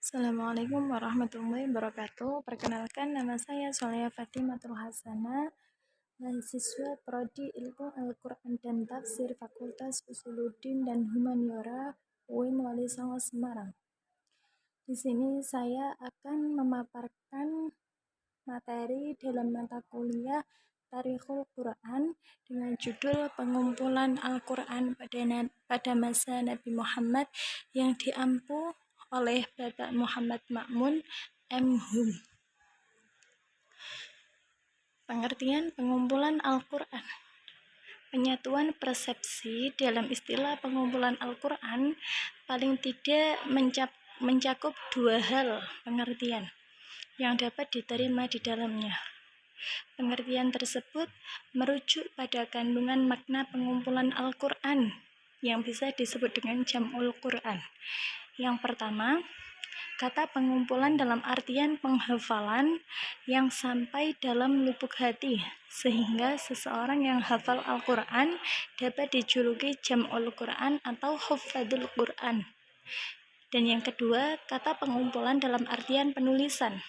Assalamualaikum warahmatullahi wabarakatuh. Perkenalkan, nama saya Soleha Fatimatul Hasanah, mahasiswa Prodi Ilmu Al-Quran dan Tafsir Fakultas Usuluddin dan Humaniora UIN Wali Songo Semarang. Di sini saya akan memaparkan materi dalam mata kuliah Tarikhul Quran dengan judul Pengumpulan Al-Quran pada masa Nabi Muhammad yang diampu oleh Bapak Muhammad Ma'mun M.Hum. Pengertian pengumpulan Al-Quran. Penyatuan persepsi dalam istilah pengumpulan Al-Quran paling tidak mencakup dua hal pengertian yang dapat diterima di dalamnya. Pengertian tersebut merujuk pada kandungan makna pengumpulan Al-Quran yang bisa disebut dengan Jam'ul Quran. Yang pertama, kata pengumpulan dalam artian penghafalan yang sampai dalam lubuk hati, sehingga seseorang yang hafal Al-Quran dapat dijuluki Jam'ul Quran atau Huffadul Quran. Dan yang kedua, kata pengumpulan dalam artian penulisan,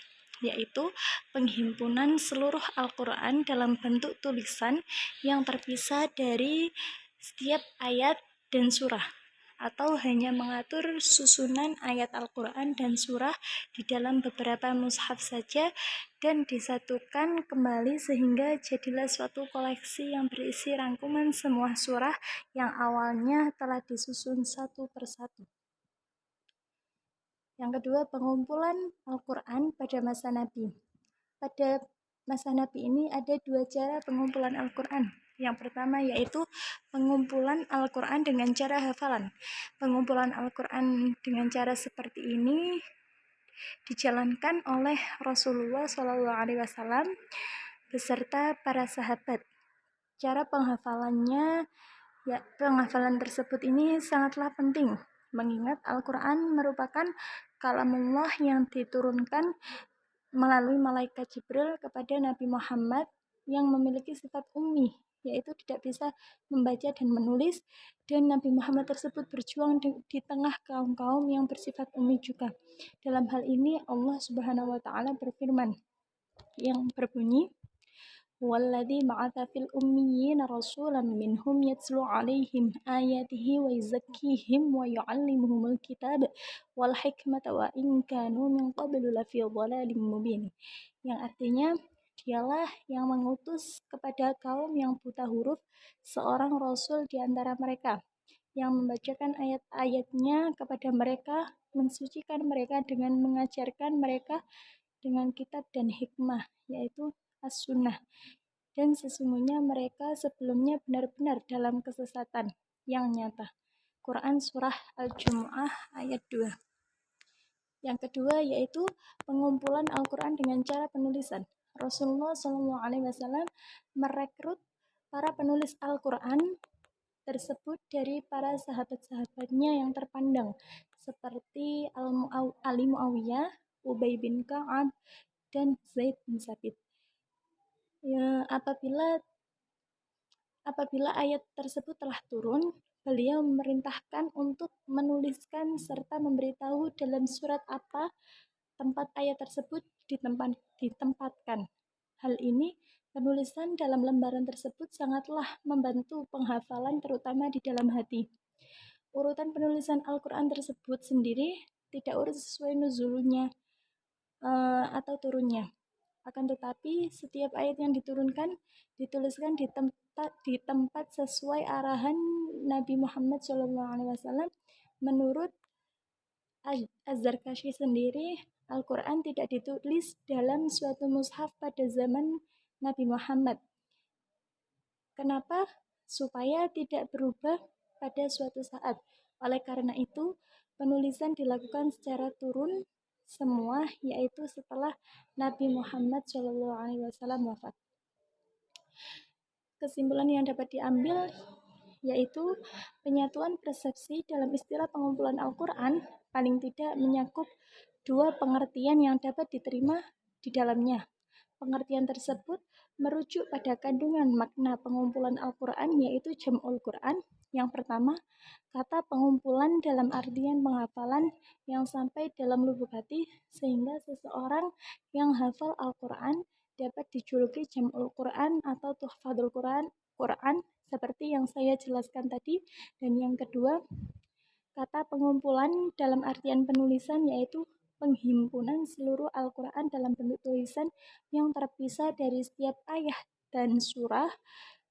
yaitu penghimpunan seluruh Al-Quran dalam bentuk tulisan yang terpisah dari setiap ayat dan surah, atau hanya mengatur susunan ayat Al-Quran dan surah di dalam beberapa mushaf saja dan disatukan kembali sehingga jadilah suatu koleksi yang berisi rangkuman semua surah yang awalnya telah disusun satu persatu. Yang kedua, pengumpulan Al-Quran pada masa Nabi. Pada masa Nabi ini ada dua cara pengumpulan Al-Quran. Yang pertama yaitu pengumpulan Al-Quran dengan cara hafalan. Pengumpulan Al-Quran dengan cara seperti ini dijalankan oleh Rasulullah SAW beserta para sahabat. Cara penghafalan tersebut ini sangatlah penting, mengingat Al-Quran merupakan kalamullah yang diturunkan melalui malaikat Jibril kepada Nabi Muhammad yang memiliki sifat ummi, yaitu tidak bisa membaca dan menulis, dan Nabi Muhammad tersebut berjuang di tengah kaum-kaum yang bersifat ummi juga. Dalam hal ini Allah Subhanahu wa taala berfirman yang berbunyi, "Walladzi ba'atsa fil ummiyina rasulan minhum yatslu 'alaihim ayatihi wa yuzakkihim wa yu'allimuhumul kitaba wal hikmata wa in kanu min qablu lafi dhalalin mubin." Yang artinya, dialah yang mengutus kepada kaum yang buta huruf seorang rasul di antara mereka yang membacakan ayat-ayatnya kepada mereka, mensucikan mereka dengan mengajarkan mereka dengan kitab dan hikmah, yaitu as-sunnah. Dan sesungguhnya mereka sebelumnya benar-benar dalam kesesatan yang nyata. Quran Surah Al-Jumu'ah ayat 2. Yang kedua yaitu pengumpulan Al-Quran dengan cara penulisan. Rasulullah SAW merekrut para penulis Al-Quran tersebut dari para sahabat-sahabatnya yang terpandang, seperti Ali Muawiyah, Ubay bin Ka'ab, dan Zaid bin Sabit. Apabila ayat tersebut telah turun, beliau memerintahkan untuk menuliskan serta memberitahu dalam surat apa tempat ayat tersebut ditempatkan. Hal ini, penulisan dalam lembaran tersebut sangatlah membantu penghafalan terutama di dalam hati. Urutan penulisan Al-Quran tersebut sendiri tidak urut sesuai nuzulnya atau turunnya. Akan tetapi, setiap ayat yang diturunkan dituliskan di tempat sesuai arahan Nabi Muhammad SAW. Menurut Az-Zarkashi sendiri, Al-Quran tidak ditulis dalam suatu mushaf pada zaman Nabi Muhammad. Kenapa? Supaya tidak berubah pada suatu saat. Oleh karena itu, penulisan dilakukan secara turun semua, yaitu setelah Nabi Muhammad SAW wafat. Kesimpulan yang dapat diambil yaitu penyatuan persepsi dalam istilah pengumpulan Al-Quran paling tidak menyakup dua pengertian yang dapat diterima di dalamnya. Pengertian tersebut merujuk pada kandungan makna pengumpulan Al-Quran yaitu Jam'ul Quran, Yang pertama, kata pengumpulan dalam artian penghafalan yang sampai dalam lubuk hati sehingga seseorang yang hafal Al-Quran dapat dijuluki Jam'ul Quran atau Tuhfatul Quran seperti yang saya jelaskan tadi. Dan yang kedua, kata pengumpulan dalam artian penulisan yaitu penghimpunan seluruh Al-Quran dalam bentuk tulisan yang terpisah dari setiap ayat dan surah,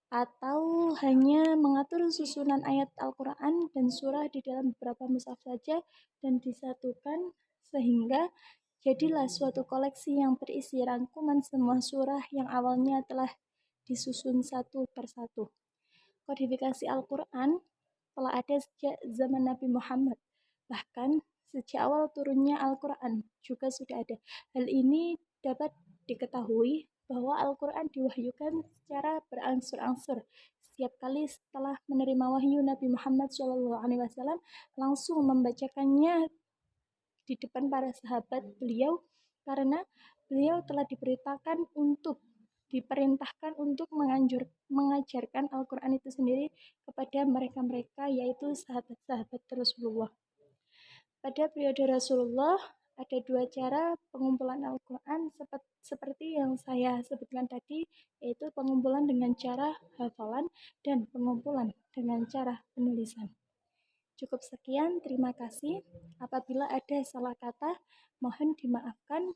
atau hanya mengatur susunan ayat Al-Quran dan surah di dalam beberapa mushaf saja dan disatukan sehingga jadilah suatu koleksi yang berisi rangkuman semua surah yang awalnya telah disusun satu persatu. Kodifikasi Al-Quran telah ada sejak zaman Nabi Muhammad. Bahkan sejak awal turunnya Al-Quran juga sudah ada. Hal ini dapat diketahui bahwa Al-Quran diwahyukan secara berangsur-angsur. Setiap kali setelah menerima wahyu, Nabi Muhammad SAW langsung membacakannya di depan para sahabat beliau karena beliau telah diperintahkan untuk mengajarkan Al-Quran itu sendiri kepada mereka-mereka, yaitu sahabat-sahabat Rasulullah. Pada periode Rasulullah ada dua cara pengumpulan Al-Quran seperti yang saya sebutkan tadi, yaitu pengumpulan dengan cara hafalan dan pengumpulan dengan cara penulisan. Cukup sekian, terima kasih. Apabila ada salah kata, mohon dimaafkan.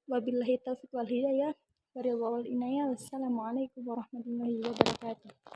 Wabillahi taufiq wal hidayah. Wassalamualaikum warahmatullahi wabarakatuh.